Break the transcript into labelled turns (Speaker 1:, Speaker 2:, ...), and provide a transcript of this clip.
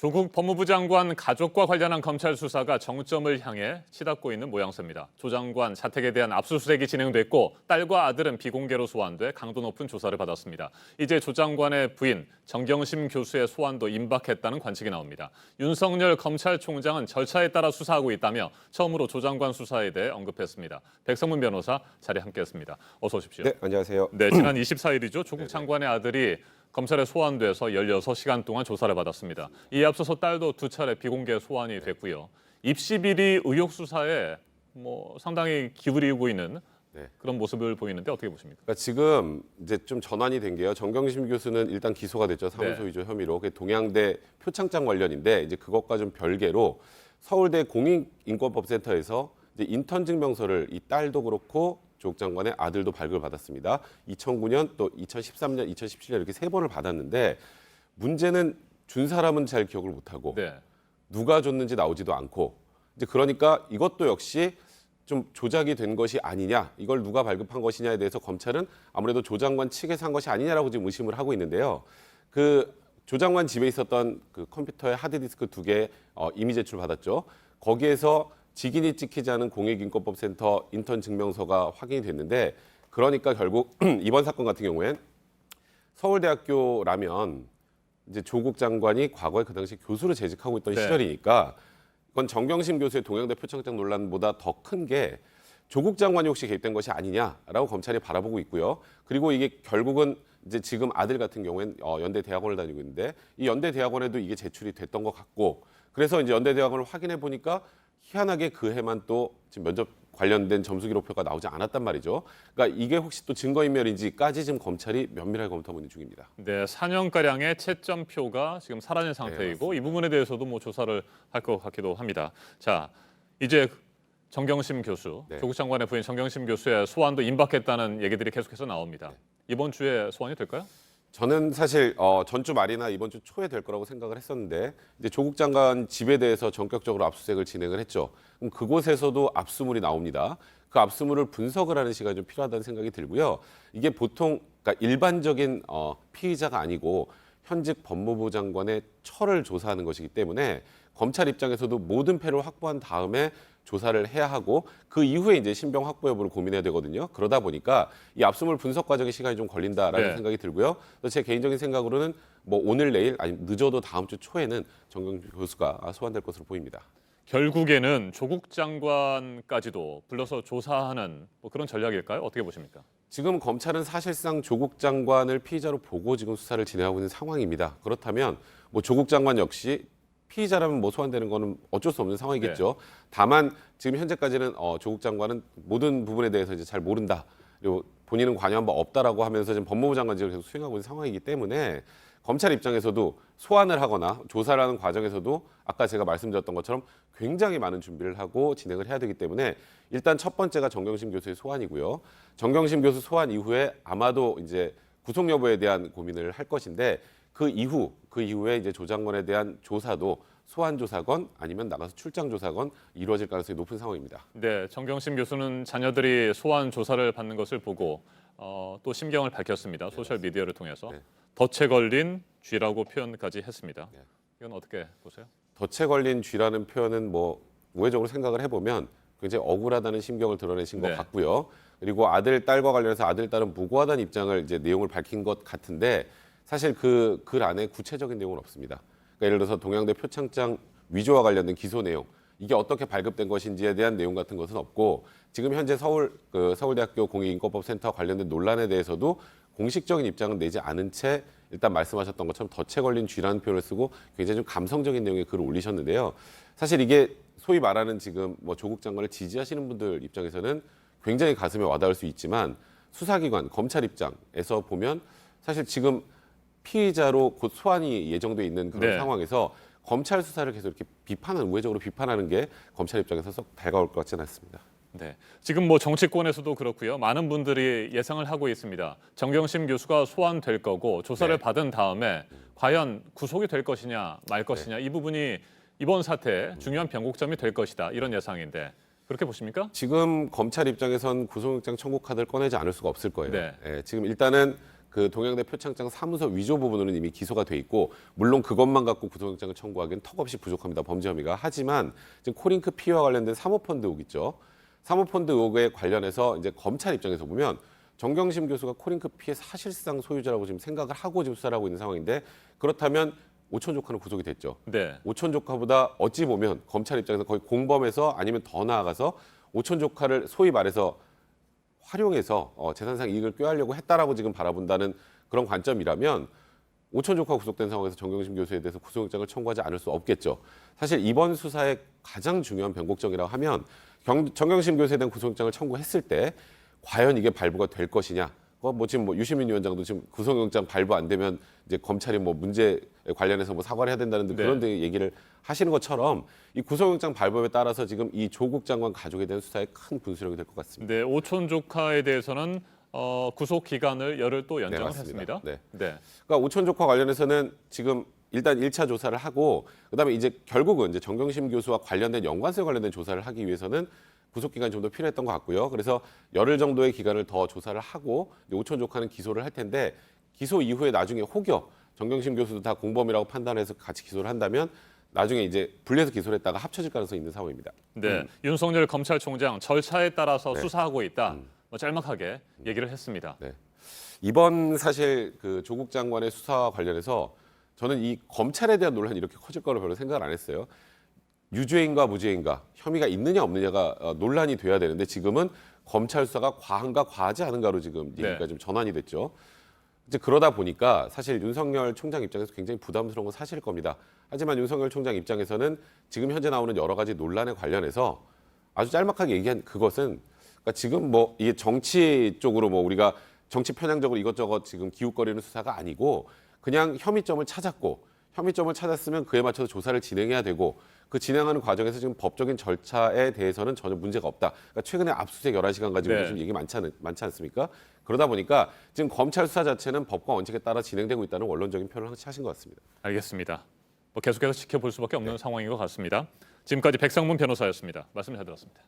Speaker 1: 조국 법무부 장관 가족과 관련한 검찰 수사가 정점을 향해 치닫고 있는 모양새입니다. 조 장관 자택에 대한 압수수색이 진행됐고 딸과 아들은 비공개로 소환돼 강도 높은 조사를 받았습니다. 이제 조 장관의 부인 정경심 교수의 소환도 임박했다는 관측이 나옵니다. 윤석열 검찰총장은 절차에 따라 수사하고 있다며 처음으로 조 장관 수사에 대해 언급했습니다. 백성문 변호사 자리에 함께했습니다. 어서 오십시오.
Speaker 2: 네, 안녕하세요.
Speaker 1: 네, 지난 24일이죠. 조국 장관의 아들이 검찰에 소환돼서 16시간 동안 조사를 받았습니다. 이에 앞서서 딸도 2차례 비공개 소환이 됐고요. 입시 비리 의혹 수사에 상당히 기울이고 있는 그런 모습을 보이는데 어떻게 보십니까?
Speaker 2: 그러니까 지금 이제 좀 전환이 된 게요. 정경심 교수는 일단 기소가 됐죠. 사무소 위조 혐의로. 그게 동양대 표창장 관련인데 이제 그것과 좀 별개로 서울대 공익인권법센터에서 이제 인턴 증명서를 이 딸도 그렇고 조국 장관의 아들도 발급을 받았습니다. 2009년 또 2013년, 2017년 이렇게 3번을 받았는데 문제는 준 사람은 잘 기억을 못하고 누가 줬는지 나오지도 않고 이제 그러니까 이것도 역시 좀 조작이 된 것이 아니냐, 이걸 누가 발급한 것이냐에 대해서 검찰은 아무래도 조 장관 측에서 한 것이 아니냐라고 지금 의심을 하고 있는데요. 조 장관 집에 있었던 그 컴퓨터에 하드디스크 2개 이미 제출받았죠. 거기에서 직인이 찍히지 않은 공익인권법센터 인턴 증명서가 확인이 됐는데 그러니까 결국 이번 사건 같은 경우엔 서울대학교라면 이제 조국 장관이 과거에 그 당시 교수로 재직하고 있던 시절이니까 그건 정경심 교수의 동양대 표창장 논란보다 더 큰 게 조국 장관이 혹시 개입된 것이 아니냐라고 검찰이 바라보고 있고요. 그리고 이게 결국은 이제 지금 아들 같은 경우엔 연대 대학원을 다니고 있는데 이 연대 대학원에도 이게 제출이 됐던 것 같고 그래서 이제 연대 대학원을 확인해 보니까 희한하게 그 해만 또 지금 면접 관련된 점수 기록표가 나오지 않았단 말이죠. 그러니까 이게 혹시 또 증거인멸인지까지 지금 검찰이 면밀하게 검토하고 있는 중입니다.
Speaker 1: 네, 4년가량의 채점표가 지금 사라진 상태이고 이 부분에 대해서도 조사를 할 것 같기도 합니다. 자, 이제 정경심 교수, 조국 장관의 부인 정경심 교수의 소환도 임박했다는 얘기들이 계속해서 나옵니다. 이번 주에 소환이 될까요?
Speaker 2: 저는 사실 전주 말이나 이번 주 초에 될 거라고 생각을 했었는데 이제 조국 장관 집에 대해서 전격적으로 압수수색을 진행을 했죠. 그럼 그곳에서도 압수물이 나옵니다. 그 압수물을 분석을 하는 시간이 좀 필요하다는 생각이 들고요. 이게 보통 그러니까 일반적인 피의자가 아니고 현직 법무부 장관의 처를 조사하는 것이기 때문에 검찰 입장에서도 모든 패를 확보한 다음에 조사를 해야 하고 그 이후에 이제 신병 확보 여부를 고민해야 되거든요. 그러다 보니까 이 압수물 분석 과정에 시간이 좀 걸린다라는 생각이 들고요. 제 개인적인 생각으로는 오늘 내일 아니면 늦어도 다음 주 초에는 정경심 교수가 소환될 것으로 보입니다.
Speaker 1: 결국에는 조국 장관까지도 불러서 조사하는 그런 전략일까요? 어떻게 보십니까?
Speaker 2: 지금 검찰은 사실상 조국 장관을 피의자로 보고 지금 수사를 진행하고 있는 상황입니다. 그렇다면 조국 장관 역시 피의자라면 소환되는 거는 어쩔 수 없는 상황이겠죠. 다만 지금 현재까지는 조국 장관은 모든 부분에 대해서 이제 잘 모른다. 그리고 본인은 관여한 바 없다라고 하면서 지금 법무부 장관직을 계속 수행하고 있는 상황이기 때문에 검찰 입장에서도 소환을 하거나 조사를 하는 과정에서도 아까 제가 말씀드렸던 것처럼 굉장히 많은 준비를 하고 진행을 해야 되기 때문에 일단 첫 번째가 정경심 교수의 소환이고요. 정경심 교수 소환 이후에 아마도 이제 구속 여부에 대한 고민을 할 것인데 그 이후에 이제 조 장관에 대한 조사도 소환 조사건 아니면 나가서 출장 조사건 이루어질 가능성이 높은 상황입니다.
Speaker 1: 네, 정경심 교수는 자녀들이 소환 조사를 받는 것을 보고 또 심경을 밝혔습니다. 소셜 미디어를 통해서 덫에 걸린 쥐라고 표현까지 했습니다. 이건 어떻게 보세요?
Speaker 2: 덫에 걸린 쥐라는 표현은 우회적으로 생각을 해보면 굉장히 억울하다는 심경을 드러내신 것 같고요. 그리고 아들, 딸과 관련해서 아들, 딸은 무고하다는 입장을 이제 내용을 밝힌 것 같은데 사실 그 글 안에 구체적인 내용은 없습니다. 그러니까 예를 들어서 동양대 표창장 위조와 관련된 기소 내용, 이게 어떻게 발급된 것인지에 대한 내용 같은 것은 없고 지금 현재 서울대학교 공익인권법센터 관련된 논란에 대해서도 공식적인 입장은 내지 않은 채 일단 말씀하셨던 것처럼 덫에 걸린 쥐라는 표현을 쓰고 굉장히 좀 감성적인 내용의 글을 올리셨는데요. 사실 이게 소위 말하는 지금 조국 장관을 지지하시는 분들 입장에서는 굉장히 가슴에 와닿을 수 있지만 수사기관, 검찰 입장에서 보면 사실 지금 피의자로 곧 소환이 예정돼 있는 그런 상황에서 검찰 수사를 계속 이렇게 우회적으로 비판하는 게 검찰 입장에서 썩 달가울 것 같지는 않습니다.
Speaker 1: 네, 지금 정치권에서도 그렇고요. 많은 분들이 예상을 하고 있습니다. 정경심 교수가 소환될 거고 조사를 받은 다음에 과연 구속이 될 것이냐 말 것이냐 이 부분이 이번 사태의 중요한 변곡점이 될 것이다. 이런 예상인데 그렇게 보십니까?
Speaker 2: 지금 검찰 입장에선 구속영장 청구 카드를 꺼내지 않을 수가 없을 거예요. 지금 일단은 그 동양대 표창장 사무소 위조 부분으로는 이미 기소가 돼 있고 물론 그것만 갖고 구속영장을 청구하기는 턱없이 부족합니다. 범죄 혐의가. 하지만 지금 코링크 피해와 관련된 사모펀드 의혹 있죠. 사모펀드 의혹에 관련해서 이제 검찰 입장에서 보면 정경심 교수가 코링크 피해 사실상 소유자라고 지금 생각을 하고 지금 수사를 하고 있는 상황인데 그렇다면 오촌 조카는 구속이 됐죠.
Speaker 1: 네.
Speaker 2: 오촌 조카보다 어찌 보면 검찰 입장에서 거의 공범에서 아니면 더 나아가서 오촌 조카를 소위 말해서 활용해서 재산상 이익을 꾀하려고 했다라고 지금 바라본다는 그런 관점이라면 오촌 조카 구속된 상황에서 정경심 교수에 대해서 구속영장을 청구하지 않을 수 없겠죠. 사실 이번 수사의 가장 중요한 변곡점이라고 하면 정경심 교수에 대한 구속영장을 청구했을 때 과연 이게 발부가 될 것이냐. 지금 유시민 위원장도 지금 구속영장 발부 안 되면 이제 검찰이 문제에 관련해서 사과를 해야 된다는
Speaker 1: 네.
Speaker 2: 그런 데 얘기를 하시는 것처럼 이 구속영장 발부에 따라서 지금 이 조국 장관 가족에 대한 수사에 큰 분수령이 될 것 같습니다.
Speaker 1: 네, 오촌 조카에 대해서는 구속 기간을 열흘 또 연장을
Speaker 2: 맞습니다.
Speaker 1: 했습니다.
Speaker 2: 네.
Speaker 1: 네.
Speaker 2: 그러니까 오촌 조카 관련해서는 지금 일단 1차 조사를 하고 그다음에 이제 결국은 이제 정경심 교수와 관련된 연관성에 관련된 조사를 하기 위해서는 구속 기간이 좀 더 필요했던 것 같고요. 그래서 열흘 정도의 기간을 더 조사를 하고 오촌 조카는 기소를 할 텐데 기소 이후에 나중에 혹여 정경심 교수도 다 공범이라고 판단해서 같이 기소를 한다면 나중에 이제 분리해서 기소를 했다가 합쳐질 가능성이 있는 상황입니다.
Speaker 1: 네, 윤석열 검찰총장 절차에 따라서
Speaker 2: 네.
Speaker 1: 수사하고 있다. 짤막하게 얘기를 했습니다.
Speaker 2: 네. 이번 사실 그 조국 장관의 수사와 관련해서 저는 이 검찰에 대한 논란이 이렇게 커질 거로 별로 생각을 안 했어요. 유죄인가 무죄인가 혐의가 있느냐 없느냐가 논란이 돼야 되는데 지금은 검찰 수사가 과한가 과하지 않은가로 지금 얘기가
Speaker 1: 네.
Speaker 2: 좀 전환이 됐죠. 이제 그러다 보니까 사실 윤석열 총장 입장에서 굉장히 부담스러운 건 사실일 겁니다. 하지만 윤석열 총장 입장에서는 지금 현재 나오는 여러 가지 논란에 관련해서 아주 짤막하게 얘기한 그것은 그러니까 지금 이게 정치 쪽으로 우리가 정치 편향적으로 이것저것 지금 기웃거리는 수사가 아니고 그냥 혐의점을 찾았고 혐의점을 찾았으면 그에 맞춰서 조사를 진행해야 되고 그 진행하는 과정에서 지금 법적인 절차에 대해서는 전혀 문제가 없다. 그러니까 최근에 압수수색 11시간 가지고
Speaker 1: 네.
Speaker 2: 지금 얘기 많지 않습니까? 그러다 보니까 지금 검찰 수사 자체는 법과 원칙에 따라 진행되고 있다는 원론적인 표현을 하신 것 같습니다.
Speaker 1: 알겠습니다. 계속해서 지켜볼 수밖에 없는 상황인 것 같습니다. 지금까지 백상문 변호사였습니다. 말씀 잘 들었습니다.